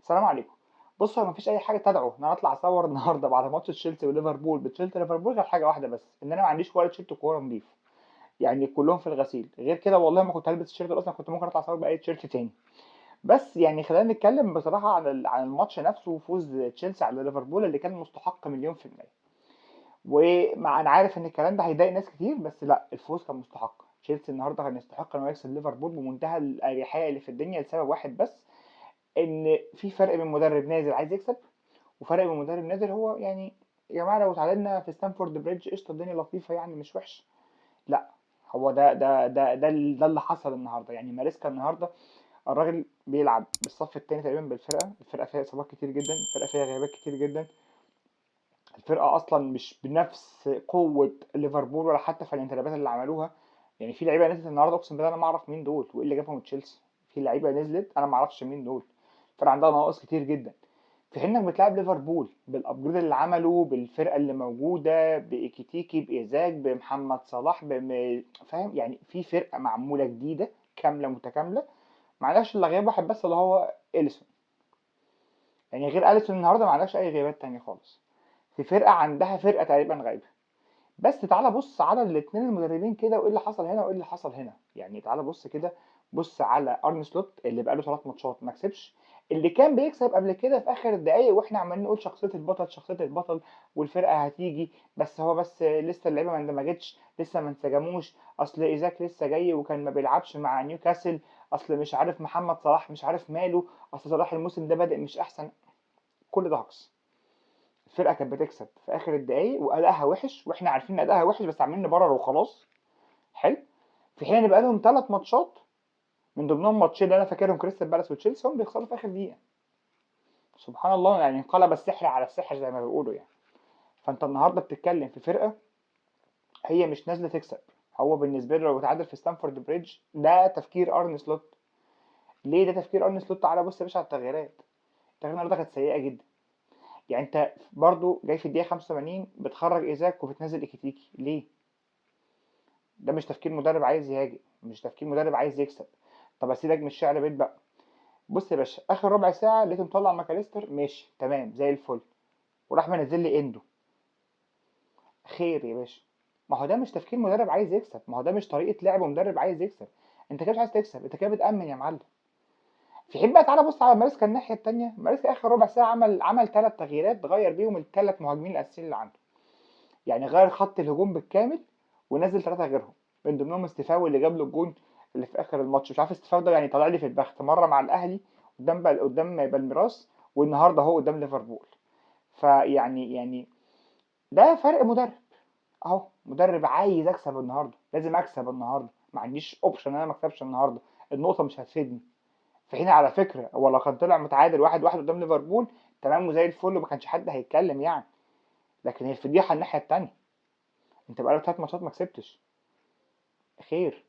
السلام عليكم. بصوا، هو مفيش اي حاجه تدعو ان انا اطلع اصور النهارده بعد ماتش تشيلسي وليفربول بتشيلسي ليفربول غير حاجه واحده بس، ان انا ما عنديش ولا تيشيرت كوره نضيف. يعني كلهم في الغسيل. غير كده والله ما كنت هلبس التيشيرت ده اصلا، كنت ممكن اطلع اصور باي تيشيرت تاني. بس يعني خلينا نتكلم بصراحه عن الماتش نفسه وفوز تشيلسي على ليفربول اللي كان مستحق مليون في الميه. ومع انا عارف ان الكلام ده هيضايق ناس كتير، بس لا، الفوز كان مستحق. تشيلسي النهارده كان يستحق انه يكسب ليفربول بمنتهى الاريحيه اللي في الدنيا لسبب واحد بس، ان في فرق بين مدرب نازل عايز يكسب وفرق بين مدرب نازل هو يعني، يا جماعه لو اتعادلنا في ستانفورد بريدج قشطه الدنيا لطيفه يعني مش وحش. لا، هو ده اللي حصل النهارده. يعني ماريسكا النهارده الراجل بيلعب بالصف الثاني تقريبا بالفرقه، الفرقه فيها اصابات كتير جدا، الفرقه فيها غيابات كتير جدا، الفرقه اصلا مش بنفس قوه ليفربول ولا حتى في الانتدابات اللي عملوها. يعني في لعيبه نزلت النهارده اقسم بالله انا ما اعرف مين دول وايه اللي جابهم تشيلسي. في لعيبه نزلت انا ما اعرفش مين دول. الفرقه عندها نواقص كتير جدا، في حين انك بتلعب ليفربول بالابجريد اللي عمله بالفرقه اللي موجوده بايكيتيكي بايزاك بمحمد صلاح فاهم؟ يعني في فرقه معموله جديده كامله متكامله. معلش الا غياب واحد بس اللي هو اليسون. يعني غير اليسون النهارده معلش اي غيابات تانية خالص. في فرقه عندها فرقه تقريبا غايبه. بس تعالى بص على الاثنين المدربين كده وايه اللي حصل هنا وايه اللي حصل هنا. يعني تعالى بص كده، بص على ارن سلوت اللي بقاله 3 ماتشات ما كسبش، اللي كان بيكسب قبل كده في اخر الدقايق واحنا عمالين نقول شخصيه البطل شخصيه البطل والفرقه هتيجي، بس هو بس لسه اللعيبه ما اندمجتش، لسه ما انسجموش، اصل ايزاك لسه جاي وكان ما بيلعبش مع نيوكاسل، اصل مش عارف محمد صلاح مش عارف ماله، اصل صلاح الموسم ده بادئ مش احسن. كل ده هجص. الفرقه كانت بتكسب في اخر الدقايق وادائها وحش واحنا عارفين ان ادائها وحش بس عاملين نبرر وخلاص. حلو. في حين ان بقى لهم 3 ماتشات من ضمنهم ماتشين اللي انا فاكرهم كريستال بالاس وتشيلسي هم بيخسروا في اخر دقيقه. سبحان الله، يعني انقلب السحر على السحر زي ما بيقولوا يعني. فانت النهارده بتتكلم في فرقه هي مش نازله تكسب. هو بالنسبه له لو اتعادل في ستانفورد بريدج ده تفكير ارن سلوت. ليه ده تفكير ارن سلوت؟ تعالى بص يا باشا على التغييرات. التغييرات النهارده كانت سيئه جدا. يعني انت برضو جاي في الدقيقه 85 بتخرج ايزاك وبتنزل ايكيتيكي ليه؟ ده مش تفكير مدرب عايز يهاجم، مش تفكير مدرب عايز يكسب. طب اسيبك من الشعر بيت بقى. بص يا باشا، اخر ربع ساعه لقيته مطلع ماكاليستر ماشي تمام زي الفل، وراح منزل لي اندو. خير يا باشا؟ ما هو ده مش تفكير مدرب عايز يكسب، ما هو ده مش طريقه لعب مدرب عايز يكسب. انت كده مش عايز تكسب، انت كده بتامن يا معلم. في حين بقى تعالى بص على ماريسكا الناحيه التانيه. ماريسكا اخر ربع ساعه عمل 3 تغييرات غير بيهم ال3 مهاجمين الاساسيين اللي عنده. يعني غير خط الهجوم بالكامل ونزل 3 غيرهم، من ضمنهم استيفاو اللي جاب له الجون اللي في اخر الماتش. مش عارف استيفاو ده يعني طلع لي في البخت مره مع الاهلي قدام بالميراس، والنهارده هو قدام ليفربول. فيعني ده فرق مدرب. اهو مدرب عايز اكسب النهارده، لازم اكسب النهارده، ما عنديش اوبشن ان انا ما اكسبش النهارده. النقطه مش هتفيدني. في حين على فكره هو لو كان طلع متعادل 1-1 قدام ليفربول تمام وزي الفل وما كانش حد هيتكلم يعني. لكن هي الفضيحه الناحيه التانيه، انت بقالك 3 ماتشات ما كسبتش. خير؟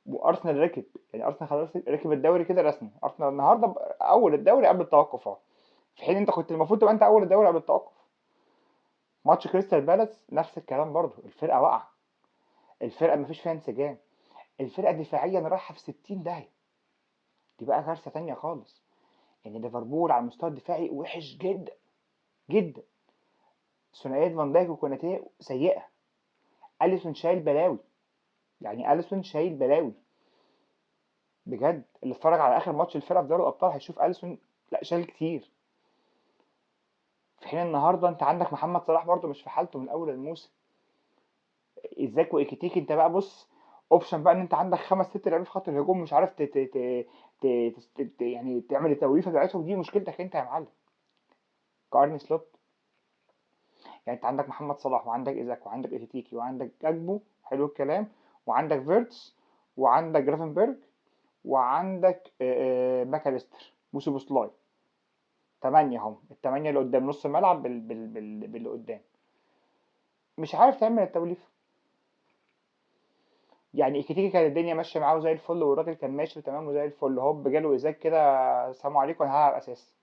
وارسنال ركب، يعني ارسنال خلاص ركب الدوري كده رسمي. ارسنال النهارده اول الدوري قبل التوقف اهو، في حين انت كنت المفروض تبقى انت اول الدوري قبل التوقف. ماتش كريستال بالاس نفس الكلام برضه، الفرقه واقعه، الفرقه مفيش فيها انسجام، الفرقه دفاعيا رايحه في 60 داهيه. دي بقى كارثه تانية خالص. يعني ليفربول على المستوى الدفاعي وحش جدا جدا. ثنائيه فان دايك وكوناتيه سيئه. اليسون شايل بلاوي، يعني اليسون شايل بلاوي بجد. اللي اتفرج على اخر ماتش الفرقه في دوري الابطال هيشوف اليسون لا شايل كتير. في حين النهارده انت عندك محمد صلاح برضو مش في حالته من اول الموسم. ازاك وايكيتيكي انت بقى بص، اوبشن بقى ان انت عندك 5 6 لعيبه في خط الهجوم مش عارف يعني تعمل التوليفه بتاعتهم. دي مشكلتك انت يا معلم كارني سلوت. يعني انت عندك محمد صلاح وعندك ايزاك وعندك ايكيتيكي وعندك اجبو، حلو الكلام، وعندك فيرتس وعندك جرافنبرج وعندك ماكاليستر موسى بوسلاي. 8 هم ال8 اللي قدام نص الملعب باللي قدام. مش عارف تعمل التوليفه. يعني ايكيتيكي كانت الدنيا ماشيه معاه زي الفل والراجل كان ماشي تمام وزي الفل، هوب جاله ازاك كده سلام عليكم انا هلعب اساسي.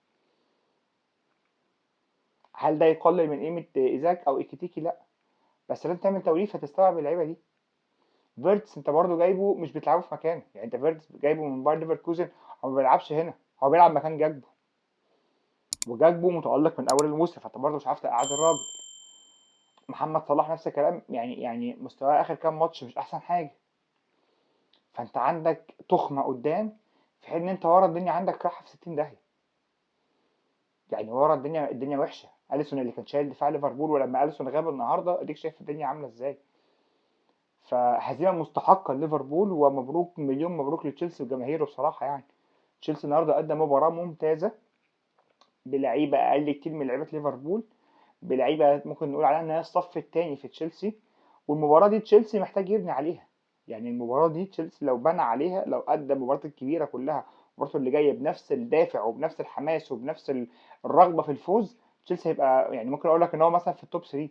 هل ده يقلل من قيمه ايزاك او ايكيتيكي؟ لا، بس لازم تعمل توليفه تستوعب اللعيبه دي. فيرتس انت برضو جايبه مش بتلعبه في مكانه، يعني انت فيرتس جايبه من باير ليفركوزن، هو ما بيلعبش هنا، هو بيلعب مكان جاكبو. وجاكبو متالق من اول الموسم، فانت برضه مش عارف تقعد الراجل. محمد صلاح نفس الكلام، يعني مستواه اخر كام ماتش مش احسن حاجه. فانت عندك تخمه قدام، في حين ان انت ورا الدنيا عندك رايحه في 60 داهيه. يعني ورا الدنيا وحشه. اليسون اللي كان شايل دفاع ليفربول، ولما اليسون غاب النهارده اديك شايف الدنيا عامله ازاي. فهزيمه مستحقه لليفربول، ومبروك مليون مبروك لتشيلسي وجماهيره بصراحه يعني. تشيلسي النهارده قدم مباراه ممتازه، بلعيبه اقل كتير من لعيبه ليفربول، بلعيبه ممكن نقول عليها ان هي الصف الثاني في تشيلسي. والمباراه دي تشيلسي محتاج يبني عليها. يعني المباراه دي تشيلسي لو بنى عليها، لو ادى المباراه الكبيره كلها، المباراه اللي جايه بنفس الدافع وبنفس الحماس وبنفس الرغبه في الفوز، تشيلسي هيبقى يعني ممكن اقول لك ان هو مثلا في التوب 3.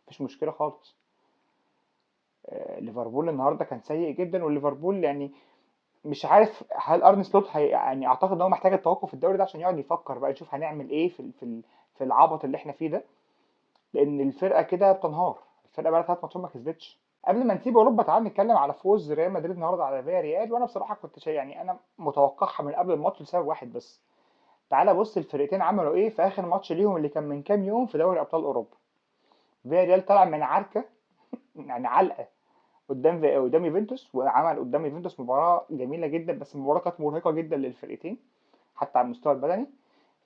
مفيش مشكله خالص. ليفربول النهارده كان سيء جدا، والليفربول يعني مش عارف هل ارن سلوت يعني اعتقد ان هو محتاج التوقف في الدوري ده عشان يقعد يفكر بقى، يشوف هنعمل ايه في العبط اللي احنا فيه ده. لان الفرقه كده بتنهار. الفرقه بقى لها 3 ماتشات ما كسبتش. قبل ما نسيب اوروبا تعال نتكلم على فوز ريال مدريد النهارده على فيا ريال. وانا بصراحه كنت شايف يعني انا متوقعها من قبل الماتش لسبب واحد بس. تعالى بص الفرقتين عملوا ايه في اخر ماتش ليهم اللي كان من كام يوم في دوري ابطال اوروبا. فيا ريال طلع من عركه، يعني علقه قدام يوفنتوس، وعمل قدام يوفنتوس مباراه جميله جدا، بس المباراه كانت مرهقه جدا للفرقتين حتى على المستوى البدني.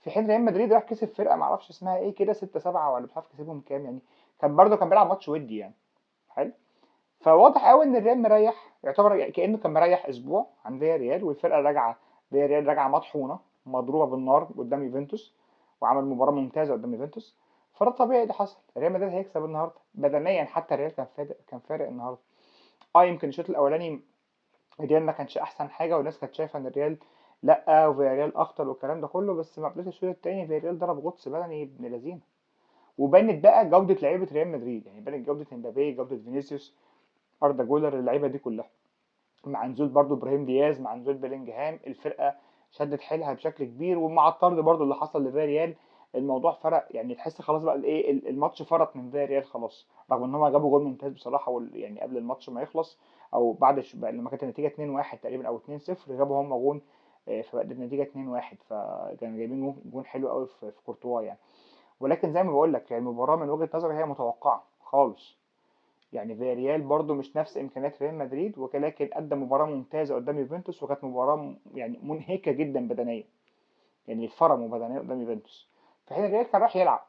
في حين ريال مدريد راح كسب فرقه ما اعرفش اسمها ايه كده 6 7 ولا مش عارف كسبهم كام يعني. كان برده كان بيلعب ماتش ودي يعني. حلو. فواضح قوي ان الريال مريح، يعتبر يعني كانه كان مريح اسبوع عن فيا ريال، والفرقه راجعه. فيا ريال راجعه مطحونه مضروبه بالنار قدام يوفنتوس، وعمل مباراه ممتازه قدام يوفنتوس. فده طبيعي اللي حصل. ريال مدريد هيكسب النهارده بدنيا، حتى الريال كان فارق النهارده. يمكن الشوط الاولاني الريال ما كانش احسن حاجه، والناس كانت شايفه ان الريال لا وفياريال اخطر والكلام ده كله، بس ما بدايه الشوط الثاني فياريال ضرب غطس بدني ابن لذينه. وبانت بقى جوده لعيبه ريال مدريد، يعني بانت جوده امبابي، جوده فينيسيوس، اردا جولر، اللعيبه دي كلها، مع نزول برضو ابراهيم دياز، مع نزول بيلينجهام. الفرقه شدت حيلها بشكل كبير، ومع الطرد برضو اللي حصل لفياريال الموضوع فرق. يعني تحس خلاص بقى الايه الماتش فرط من فياريال خلاص، رغم ان هم جابوا جول ممتاز بصراحه يعني قبل الماتش ما يخلص، او بعد بقى لما كانت النتيجه 2-1 تقريبا او 2-0 جابوا هم جون. فبقت النتيجه 2-1، فكانوا جايبين جون حلو قوي في كورتوا يعني. ولكن زي ما بقول لك يعني المباراه من وجهه نظري هي متوقعه خالص. يعني فياريال برضو مش نفس امكانيات ريال مدريد، ولكن قدم مباراه ممتازه قدام يوفنتوس، وكانت مباراه يعني منهكه جدا بدنيا. يعني فرموا بدنيا قدام يوفنتوس، في حين الريال كان راح يلعب.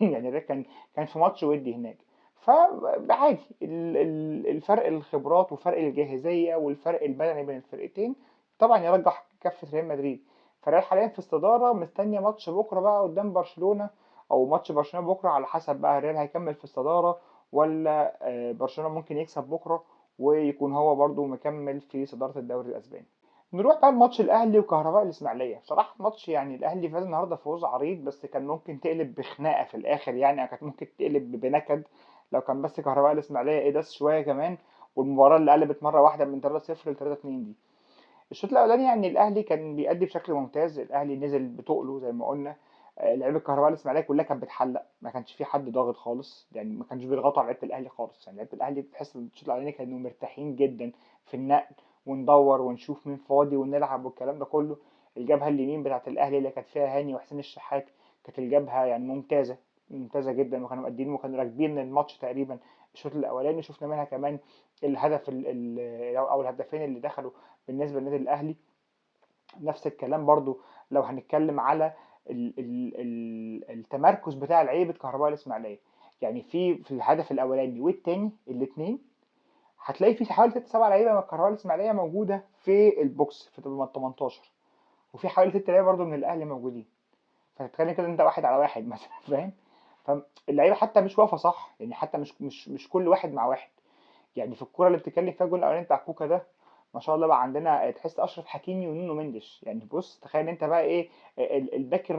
يعني الريال كان في ماتش ودي هناك. فعادي الفرق الخبرات وفرق الجاهزيه والفرق البدني بين الفرقتين طبعا يرجح كفه ريال مدريد. فالريال حاليا في استداره مستنيه ماتش بكره بقى قدام برشلونه، او ماتش برشلونه بكره، على حسب بقى الريال هيكمل في استداره ولا برشلونه ممكن يكسب بكره ويكون هو برضو مكمل في صداره الدوري الاسباني. نروح بقى لماتش الاهلي وكهرباء الاسماعيليه. بصراحه ماتش يعني الاهلي فاز النهارده فوز عريض، بس كان ممكن تقلب بخناقه في الاخر يعني، أو كانت ممكن تقلب بنكد لو كان بس كهرباء الاسماعيليه ايه ده شويه كمان. والمباراه اللي قلبت مره واحده من 3-0 ل 3-2 دي. الشوط الاولاني يعني الاهلي كان بيأدي بشكل ممتاز. الاهلي نزل بتقله زي ما قلنا. لعيبه الكهرباء الاسماعيليه كلها كانت بتحلق، ما كانش في حد ضاغط خالص يعني، ما كانش بيضغطوا على لعيبه الاهلي خالص. يعني لعيبه الاهلي تحس ان الشوط الاولاني كانوا مرتاحين جدا في النقل، وندور ونشوف مين فاضي ونلعب والكلام ده كله. الجبهه اليمين بتاعه الاهلي اللي كانت فيها هاني وحسين الشحات، كانت الجبهه يعني ممتازه ممتازه جدا، وكانوا مقدمين وكانوا راكبين الماتش تقريبا. الشوط الاولاني شفنا منها كمان الهدف او الهدفين اللي دخلوا بالنسبه للنادي الاهلي. نفس الكلام برضو لو هنتكلم على التمركز بتاع لعيبه كهرباء الاسماعيليه. يعني في الهدف الاولاني والتاني الاثنين هتلاقي في حوالي 6 7 لعيبه من الكهرباء الاسماعيليه موجوده في البوكس في ال 18، وفي حوالي 6 لعيبه برضو من الاهلي موجودين. فتتخيل كده انت واحد على واحد مثلا. فاهم؟ فاللعيبه حتى مش واقفه صح يعني، حتى مش كل واحد مع واحد. يعني في الكرة اللي بتتكلم فيها الجول الاولاني بتاع كوكا ده، ما شاء الله بقى عندنا تحس اشرف حكيمي ونونو مندش. يعني بص تخيل انت بقى ايه، الباك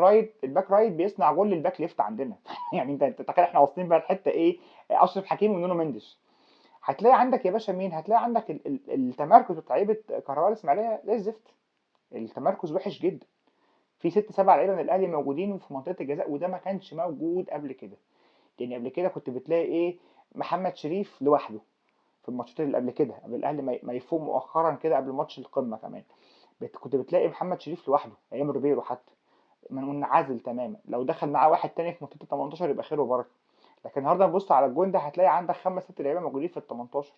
رايت بيصنع جول للباك ليفت عندنا. يعني انت تخيل احنا واصلين بقى لحته ايه، اشرف حكيمي ونونو مندش. هتلاقي عندك يا باشا مين، هتلاقي عندك التمركز بتاع لعيبه كهرباء الاسماعيليه زي الزفت. التمركز وحش جدا. في 6 7 لعيبه من الاهلي موجودين في منطقه الجزاء، وده ما كانش موجود قبل كده. يعني قبل كده كنت بتلاقي ايه، محمد شريف لوحده في الماتشات اللي قبل كده، قبل الاهلي ما يفوق مؤخرا كده قبل ماتش القمه كمان. كنت بتلاقي محمد شريف لوحده ايام روبيرو حتى. منعزل تماما، لو دخل معاه واحد تاني في منطقه ال 18 يبقى خير وبركه. لكن النهارده بص على الجون ده هتلاقي عندك خمس ست لعيبه موجودين في ال 18.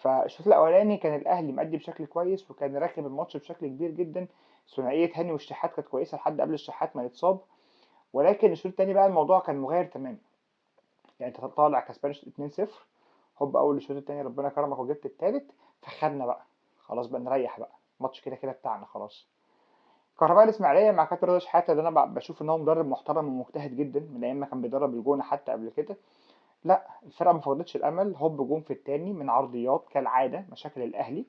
فالشوط الاولاني كان الاهلي مأدي بشكل كويس وكان راكب الماتش بشكل كبير جدا. ثنائيه هاني والشحات كانت كويسه لحد قبل الشحات ما يتصاب. ولكن الشوط التاني بقى الموضوع كان مغاير تماما. يعني انت طالع كسبان 2-0، هوب اول الشوط التاني ربنا كرمك وجبت التالت، فخدنا بقى. خلاص بقى نريح بقى، الماتش كده كده بتاعنا خلاص. كهرباء الاسماعيليه مع كابتن رضا شحاته اللي انا بشوف ان هو مدرب محترم ومجتهد جدا من ايام ما كان بيدرب الجونه حتى قبل كده. لا الفرقه ما فقدتش الامل، هوب جون في التاني من عرضيات كالعاده مشاكل الاهلي.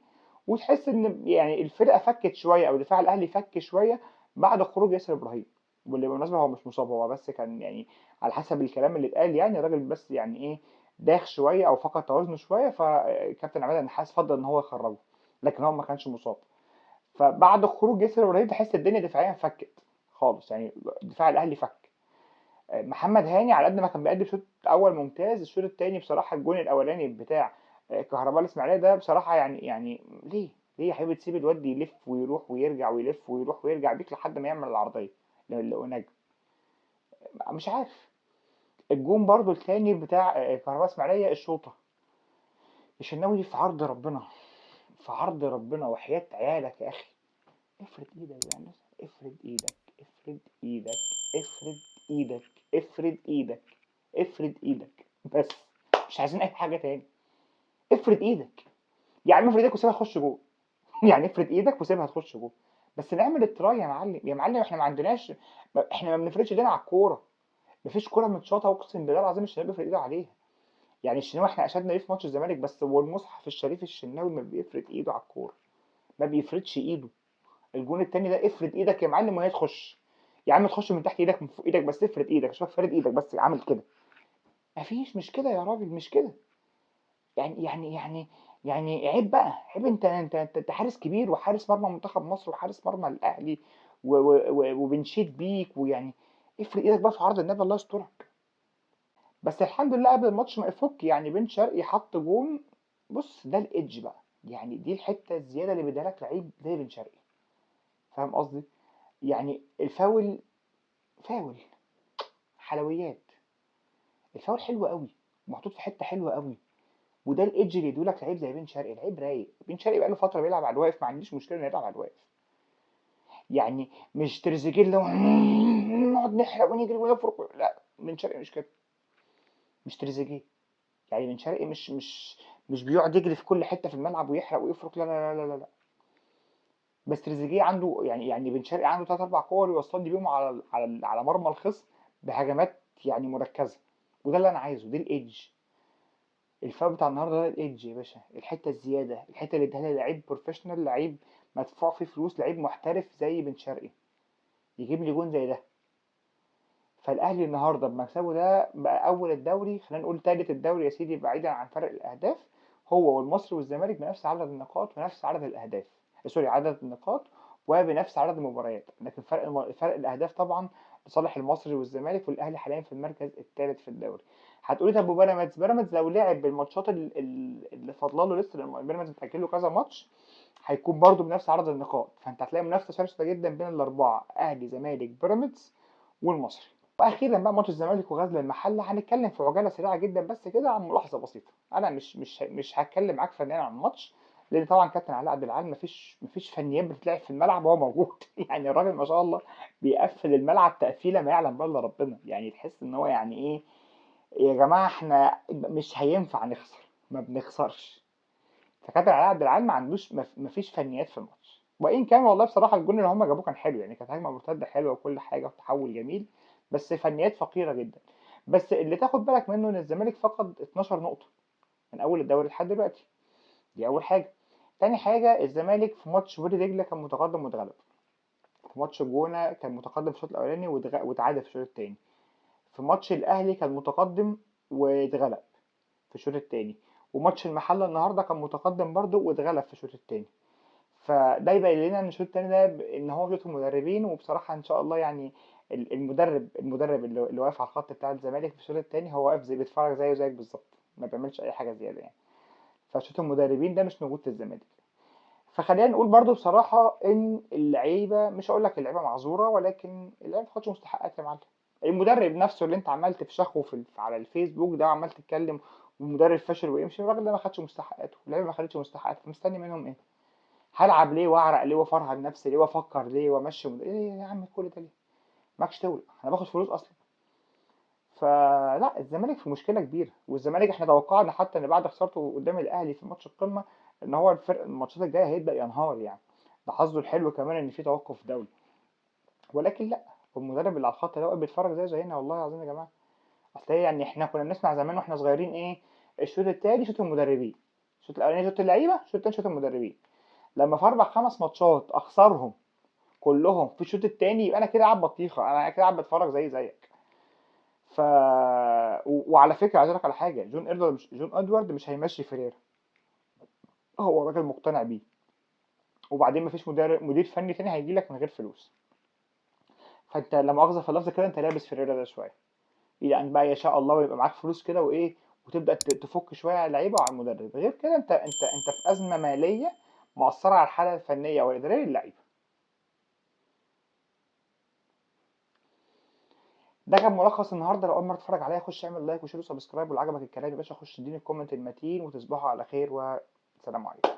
وتحس ان يعني الفرقه فكت شويه او دفاع الاهلي فك شويه بعد خروج ياسر ابراهيم. واللي بالمناسبه هو مش مصاب، هو بس كان يعني على حسب الكلام اللي اتقال يعني الراجل بس يعني ايه داخ شويه او فقد توازنه شويه، فكابتن عماد النحاس فضل ان هو يخرجه. لكن هو ما كانش مصاب. فبعد خروج ياسر ابراهيم تحس الدنيا دفاعيا فكت خالص، يعني دفاع الاهلي فك. محمد هاني على قد ما كان بيأدي شوط اول ممتاز، الشوط الثاني بصراحه الجون الاولاني بتاع كهرباء الاسماعيليه ده بصراحه يعني ليه يا حبيبي تسيب الواد يلف ويروح ويرجع ويلف ويروح ويرجع بيك لحد ما يعمل العرضيه لأوناجم؟ مش عارف. الجون برضو الثاني بتاع كهرباء اسماعيليه الشوطه، الشناوي في عرض ربنا، في عرض ربنا وحياة عيالك يا اخي افرد ايدك يا ناس، افرد ايدك، افرد ايدك، افرد ايدك، افرد ايدك، افرد ايدك بس. مش عايزين اي حاجه تاني. افرد ايدك. يا عم افرد ايدك وسيبها تخش جول. يعني افرد ايدك وسيبها تخش جول. بس نعمل التراي يا معلم، يا معلم احنا ما عندناش، احنا ما بنفردش ايدينا على الكوره. مفيش كوره متشاطه اقسم بالله العظيم الشناوي بيفرد ايده عليها. يعني الشناوي احنا اشدنا ليه في ماتش الزمالك بس، هو المصحف الشريف الشناوي ما بيفرد ايده على الكوره، ما بيفردش ايده. الجون التاني ده افرد ايدك يا معلم وهي تخش. يا عم تخش من تحت ايدك من فوق ايدك بس افرد ايدك، شوف فرد ايدك بس عامل كده. مفيش، مش كده يا راجل مش كده. يعني عيب بقى، عيب. انت حارس كبير وحارس مرمى منتخب مصر وحارس مرمى الاهلي وبنشيد بيك ويعني افرد ايدك بقى في عرض النبي الله يسترك. بس الحمد لله قبل الماتش ما يفك يعني بن شرقي حط جون. بص ده الايدج بقى، يعني دي الحته الزياده اللي بيديها لك لعيب زي بن شرقي. فاهم قصدي؟ يعني الفاول، فاول حلويات. الفاول حلو قوي، محطوط في حته حلوه قوي. وده الايدج اللي يدولك لعيب زي بن شرقي، لعيب رايق. بن شرقي بقاله فتره بيلعب على الواقف، ما عنديش مشكله انه يلعب على الواقف. يعني مش تريزيجيه اللي هو نقعد نحرق ونجري ونفرق، لا بن شرقي مش كده. مش تريزيجيه. يعني بن شرقي مش بيقعد يجري في كل حته في الملعب ويحرق ويفرق، لا لا لا لا لا. بس تريزيجيه عنده يعني بن شرقي عنده ثلاث اربع كور يوصلني بيهم على مرمى الخصم بهجمات يعني مركزه. وده اللي انا عايزه، دي الايدج. الفاول بتاع النهارده ده الايدج يا باشا، الحته الزياده، الحته اللي اداها لي لعيب بروفيشنال، لعيب مدفوع فيه فلوس، لعيب محترف زي بن شرقي يجيب لي جون زي ده. فالاهلي النهارده بمكسبه ده بقى اول الدوري، خلينا نقول تالت الدوري يا سيدي بعيدا عن فرق الاهداف. هو والمصري والزمالك بنفس عدد النقاط ونفس عدد الاهداف، سوري عدد النقاط، وبنفس عدد المباريات. لكن فرق الاهداف طبعا لصالح المصري والزمالك، والاهلي حاليا في المركز الثالث في الدوري. هتقولي طب وبيراميدز؟ بيراميدز لو لعب بالماتشات اللي فاضله له لسه، لأن بيراميدز متاجل له كذا ماتش، هيكون برضه بنفس عدد النقاط. فانت هتلاقي منافسه شرسه جدا بين الاربعه، اهلي زمالك بيراميدز والمصري. واخيرا بقى ماتش الزمالك وغزل المحله، هنتكلم في عجاله سريعه جدا بس كده عن ملاحظه بسيطه. انا مش هتكلم معاك فنيا عن الماتش، لان طبعا كابتن علاء عبد العال مفيش فنيات بتتلعب في الملعب وهو موجود. يعني الراجل ما شاء الله بيقفل الملعب تقفيله ما يعلم بها الا ربنا. يعني تحس ان هو يعني ايه، يا جماعه احنا مش هينفع نخسر، ما بنخسرش. فكابتن علاء عبد العال ما عندوش مفيش فنيات في الماتش. وان كان والله بصراحه الجون اللي هم جابوه كان حلو، يعني كانت هجمه مرتده حلوه وكل حاجه وتحول جميل، بس فنيات فقيره جدا. بس اللي تاخد بالك منه ان الزمالك فقد 12 نقطه من اول الدوري لحد دلوقتي. دي اول حاجه. تاني حاجه الزمالك في ماتش وادي دجله كان متقدم واتغلب. في ماتش الجونه كان متقدم في الشوط الاولاني واتعادل في الشوط الثاني. في ماتش الاهلي كان متقدم واتغلب في الشوط الثاني. وماتش المحله النهارده كان متقدم برضه واتغلب في الشوط الثاني. فده يبين لنا ان الشوط التاني ده ان هو شوط المدربين. وبصراحه ان شاء الله يعني المدرب اللي واقف على الخط بتاع الزمالك في الشوط التاني هو واقف زي بيتفرج زيه زيك بالظبط، ما بيعملش اي حاجه زياده يعني. فشوط المدربين ده مش موجود في الزمالك. فخلينا نقول برضو بصراحة إن اللعيبة، مش هقول لك اللعيبة معذورة، ولكن اللعيبة ما خدش مستحقات يا معلم. المدرب نفسه اللي أنت عمال تفشخه على الفيسبوك ده، وعمال تتكلم ومدرب فاشل ويمشي، الراجل ده ما خدش مستحقاته، اللعيبة ما خدتش مستحقاتها، مستني منهم إيه؟ هلعب ليه وأعرق ليه وأفرهد نفسي ليه وأفكر ليه وأمشي إيه يا عم كل ده ليه؟ ماكش تولع، أنا باخد فلوس أصلا. فلا، الزمالك في مشكله كبيره، والزمالك احنا توقعنا حتى ان بعد خسارته قدام الاهلي في ماتش القمه ان هو الفرق الماتشات الجايه هيبدا ينهار يعني. ده حظه الحلو كمان ان في توقف دولي، ولكن لا، المدرب اللي على الخط ده واقف بيتفرج زي زينا والله العظيم يا جماعه. اصل هي يعني احنا كنا بنسمع زمان واحنا صغيرين ايه؟ الشوط التاني شوط المدربين، الشوط الاولاني شوط اللعيبه، الشوط التاني شوط المدربين. لما في اربع خمس ماتشات اخسرهم كلهم في الشوط التاني، يبقى انا كده قاعد بطيخه، انا كده قاعد بتفرج زي زيك. ف وعلى فكره عايز اقول لك على حاجه، جون ادوارد مش هيمشي فيريرا، هو راجل مقتنع بيه. وبعدين مفيش مدير فني تاني هيجي لك من غير فلوس. فانت لا مؤاخذه في اللفظ كده، انت لابس فيريرا ده شويه، الى ان بقى يشاء الله ويبقى معاك فلوس كده وايه، وتبدا تفك شويه على اللعيبه وعلى المدرب. غير كده انت في ازمه ماليه مؤثره على الحاله الفنيه والاداريه للعيبه. ده كان ملخص النهارده. لو اول مره تتفرج عليا، خش اعمل لايك وشير وسبسكرايب، ولو عجبك الكلام يا باشا خش اديني الكومنت المتين، وتصبحوا على خير، وسلام عليكم.